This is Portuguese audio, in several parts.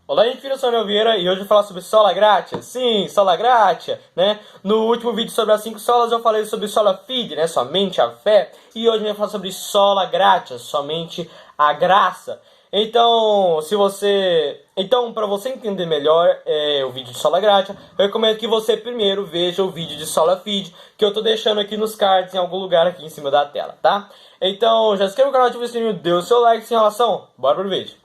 Olá, gente, eu sou o Daniel Vieira e hoje eu vou falar sobre Sola Gratia. Sim, Sola Gratia, né? No último vídeo sobre as 5 solas eu falei sobre Sola Fide, né? Somente a fé. E hoje eu vou falar sobre Sola Gratia, somente a graça. Então, para você entender melhor o vídeo de Sola Gratia, eu recomendo que você primeiro veja o vídeo de Sola Fide, que eu tô deixando aqui nos cards em algum lugar aqui em cima da tela, tá? Então, já se inscreva no canal, ativa o sininho, dê o seu like sem enrolação. Bora pro vídeo.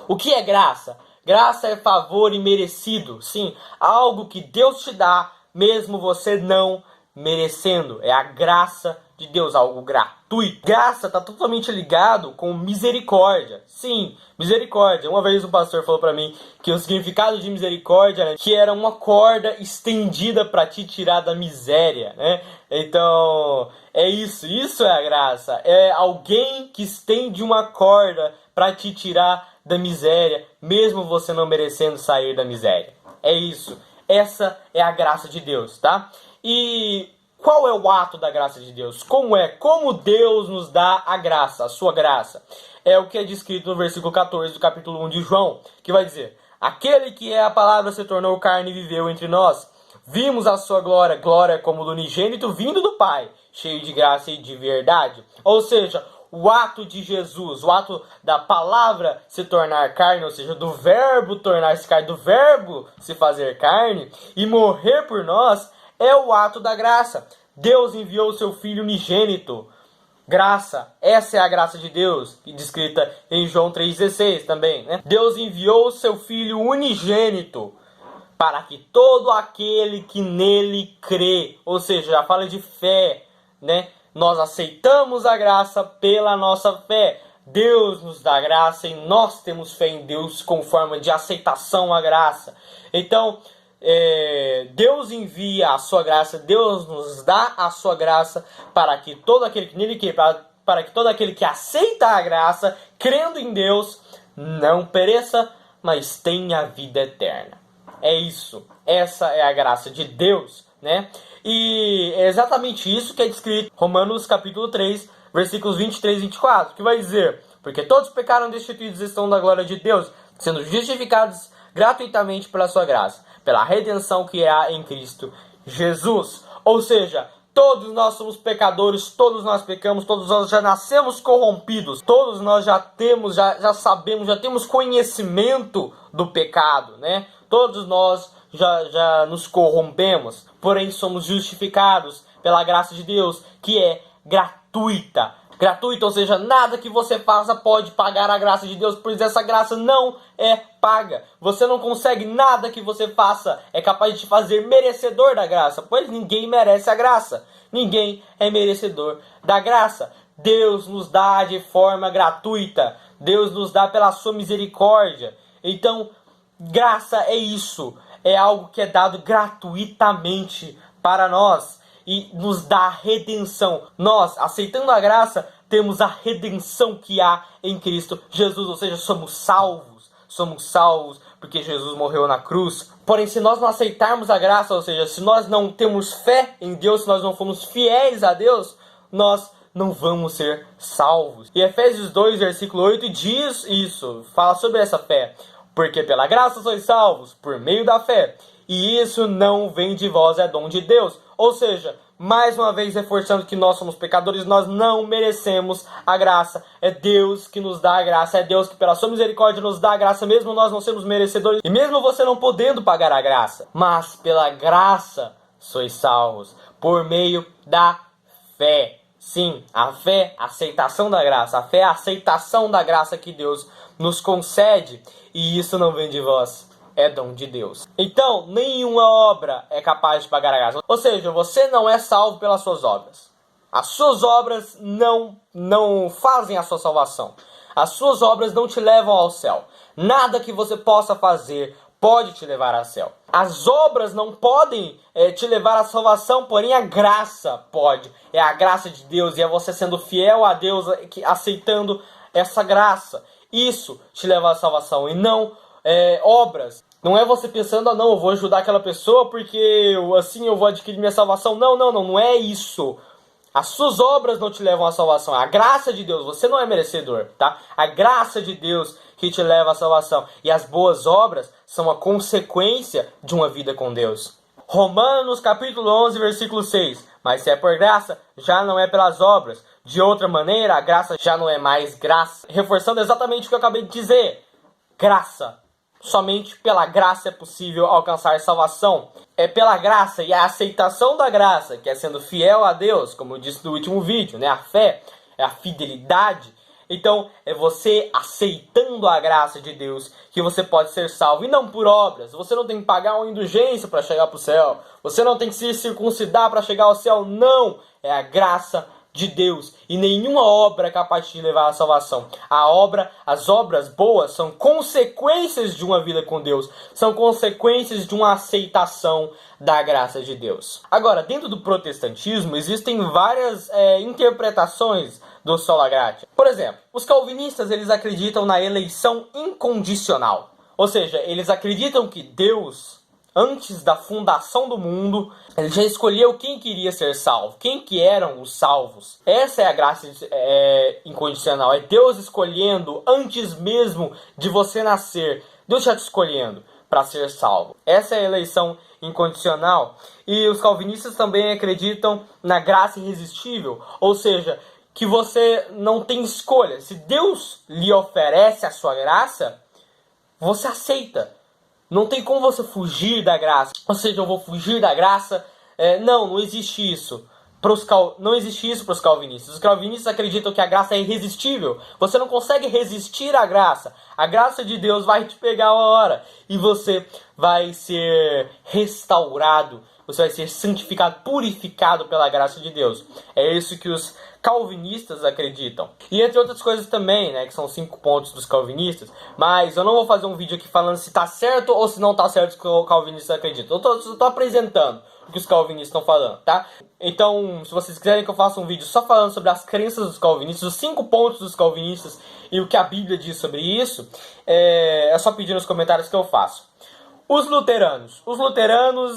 O que é graça? Graça é favor imerecido, sim, algo que Deus te dá, mesmo você não merecendo. É a graça de Deus, algo gratuito. Graça está totalmente ligado com misericórdia. Sim, misericórdia. Uma vez um pastor falou para mim que o significado de misericórdia, né, que era uma corda estendida para te tirar da miséria, né? Então, é isso é a graça. É alguém que estende uma corda para te tirar da miséria, mesmo você não merecendo sair da miséria. É isso. Essa é a graça de Deus, tá? E qual é o ato da graça de Deus? Como Deus nos dá a graça, a sua graça? É o que é descrito no versículo 14 do capítulo 1 de João, que vai dizer: aquele que é a palavra se tornou carne e viveu entre nós. Vimos a sua glória, glória como do unigênito vindo do Pai, cheio de graça e de verdade. Ou seja, o ato de Jesus, o ato da palavra se tornar carne, ou seja, do verbo tornar-se carne, do verbo se fazer carne e morrer por nós, é o ato da graça. Deus enviou o seu Filho unigênito. Graça, essa é a graça de Deus, descrita em João 3,16 também, né? Deus enviou o seu Filho unigênito para que todo aquele que nele crê, ou seja, já fala de fé, né? Nós aceitamos a graça pela nossa fé. Deus nos dá graça e nós temos fé em Deus com forma de aceitação à graça. Então, Deus envia a sua graça, Deus nos dá a sua graça para que todo aquele que nele crê, para que todo aquele que aceita a graça, crendo em Deus, não pereça, mas tenha a vida eterna. É isso. Essa é a graça de Deus, né? E é exatamente isso que é descrito em Romanos capítulo 3, versículos 23 e 24, que vai dizer: porque todos pecaram, destituídos estão da glória de Deus, sendo justificados gratuitamente pela sua graça, pela redenção que há em Cristo Jesus. Ou seja, todos nós somos pecadores, todos nós pecamos, todos nós já nascemos corrompidos, todos nós já sabemos, já temos conhecimento do pecado, né? Todos nós já nos corrompemos, porém somos justificados pela graça de Deus, que é gratuita. Gratuita, ou seja, nada que você faça pode pagar a graça de Deus, pois essa graça não é paga. Você não consegue, nada que você faça é capaz de te fazer merecedor da graça, pois ninguém merece a graça. Ninguém é merecedor da graça. Deus nos dá de forma gratuita. Deus nos dá pela sua misericórdia. Então, graça é isso. É algo que é dado gratuitamente para nós e nos dá redenção. Nós, aceitando a graça, temos a redenção que há em Cristo Jesus, ou seja, somos salvos. Somos salvos porque Jesus morreu na cruz. Porém, se nós não aceitarmos a graça, ou seja, se nós não temos fé em Deus, se nós não formos fiéis a Deus, nós não vamos ser salvos. E Efésios 2, versículo 8 diz isso, fala sobre essa fé. Porque pela graça sois salvos, por meio da fé. E isso não vem de vós, é dom de Deus. Ou seja, mais uma vez reforçando que nós somos pecadores, nós não merecemos a graça. É Deus que nos dá a graça, é Deus que pela sua misericórdia nos dá a graça, mesmo nós não sermos merecedores. E mesmo você não podendo pagar a graça. Mas pela graça sois salvos, por meio da fé. Sim, a fé, a aceitação da graça. A fé é a aceitação da graça que Deus nos concede. E isso não vem de vós, é dom de Deus. Então, nenhuma obra é capaz de pagar a graça. Ou seja, você não é salvo pelas suas obras. As suas obras não fazem a sua salvação. As suas obras não te levam ao céu. Nada que você possa fazer pode te levar ao céu. As obras não podem te levar à salvação, porém a graça pode. É a graça de Deus e é você sendo fiel a Deus, aceitando essa graça. Isso te leva à salvação e não obras. Não é você pensando, ah não, eu vou ajudar aquela pessoa porque assim eu vou adquirir minha salvação. Não é isso. As suas obras não te levam à salvação. A graça de Deus, você não é merecedor, tá? A graça de Deus que te leva à salvação. E as boas obras são a consequência de uma vida com Deus. Romanos capítulo 11, versículo 6. Mas se é por graça, já não é pelas obras. De outra maneira, a graça já não é mais graça. Reforçando exatamente o que eu acabei de dizer. Graça. Somente pela graça é possível alcançar salvação. É pela graça e a aceitação da graça, que é sendo fiel a Deus, como eu disse no último vídeo, né? A fé é a fidelidade. Então, é você aceitando a graça de Deus que você pode ser salvo. E não por obras. Você não tem que pagar uma indulgência para chegar para o céu. Você não tem que se circuncidar para chegar ao céu. Não! É a graça de Deus. E nenhuma obra é capaz de te levar à salvação. As obras boas são consequências de uma vida com Deus. São consequências de uma aceitação da graça de Deus. Agora, dentro do protestantismo, existem várias interpretações do sola gratia. Por exemplo, os calvinistas eles acreditam na eleição incondicional. Ou seja, eles acreditam que Deus, antes da fundação do mundo, ele já escolheu quem queria ser salvo, quem que eram os salvos. Essa é a graça incondicional, é Deus escolhendo antes mesmo de você nascer. Deus já te escolhendo para ser salvo. Essa é a eleição incondicional. E os calvinistas também acreditam na graça irresistível, ou seja, que você não tem escolha. Se Deus lhe oferece a sua graça, você aceita. Não tem como você fugir da graça. Ou seja, eu vou fugir da graça. Não existe isso. Não existe isso para os calvinistas. Os calvinistas acreditam que a graça é irresistível. Você não consegue resistir à graça. A graça de Deus vai te pegar uma hora. E você vai ser restaurado. Você vai ser santificado, purificado pela graça de Deus. É isso que os calvinistas acreditam. E entre outras coisas também, né, que são 5 pontos dos calvinistas, mas eu não vou fazer um vídeo aqui falando se está certo ou se não está certo o que os calvinistas acreditam. Eu estou apresentando o que os calvinistas estão falando, tá? Então, se vocês quiserem que eu faça um vídeo só falando sobre as crenças dos calvinistas, os 5 pontos dos calvinistas e o que a Bíblia diz sobre isso, é só pedir nos comentários que eu faço. Os luteranos,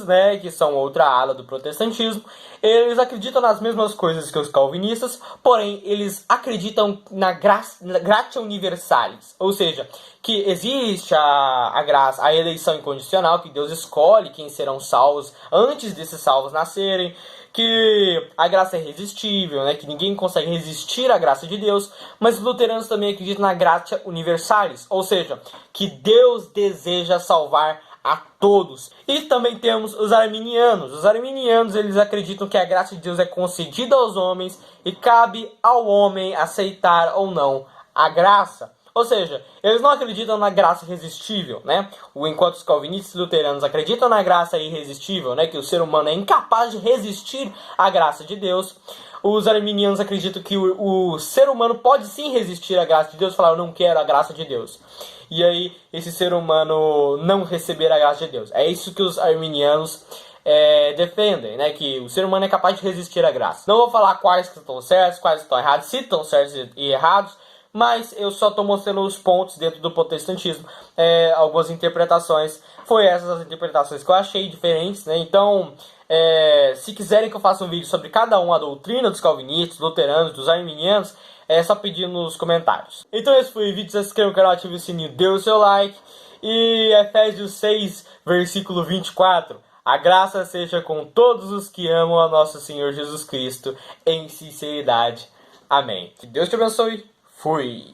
né, que são outra ala do protestantismo, eles acreditam nas mesmas coisas que os calvinistas, porém eles acreditam na gratia universalis, ou seja, que existe a graça, a eleição incondicional, que Deus escolhe quem serão salvos antes desses salvos nascerem, que a graça é irresistível, né, que ninguém consegue resistir à graça de Deus, mas os luteranos também acreditam na gratia universalis, ou seja, que Deus deseja salvar a todos. E também temos os arminianos. Os arminianos, eles acreditam que a graça de Deus é concedida aos homens e cabe ao homem aceitar ou não a graça. Ou seja, eles não acreditam na graça irresistível, né? Enquanto os calvinistas e luteranos acreditam na graça irresistível, né? Que o ser humano é incapaz de resistir à graça de Deus. Os arminianos acreditam que o ser humano pode sim resistir à graça de Deus e falar, eu não quero a graça de Deus. E aí, esse ser humano não receber a graça de Deus. É isso que os arminianos defendem, né? Que o ser humano é capaz de resistir à graça. Não vou falar quais que estão certos, quais estão errados, se estão certos e errados, mas eu só estou mostrando os pontos dentro do protestantismo. Algumas interpretações. Foi essas as interpretações que eu achei diferentes, né? Então, se quiserem que eu faça um vídeo sobre cada uma, a doutrina dos calvinistas, luteranos, dos arminianos, é só pedir nos comentários. Então esse foi o vídeo, se inscreva no canal, ative o sininho, dê o seu like. E Efésios 6, versículo 24. A graça seja com todos os que amam a nosso Senhor Jesus Cristo em sinceridade. Amém. Que Deus te abençoe. Fui.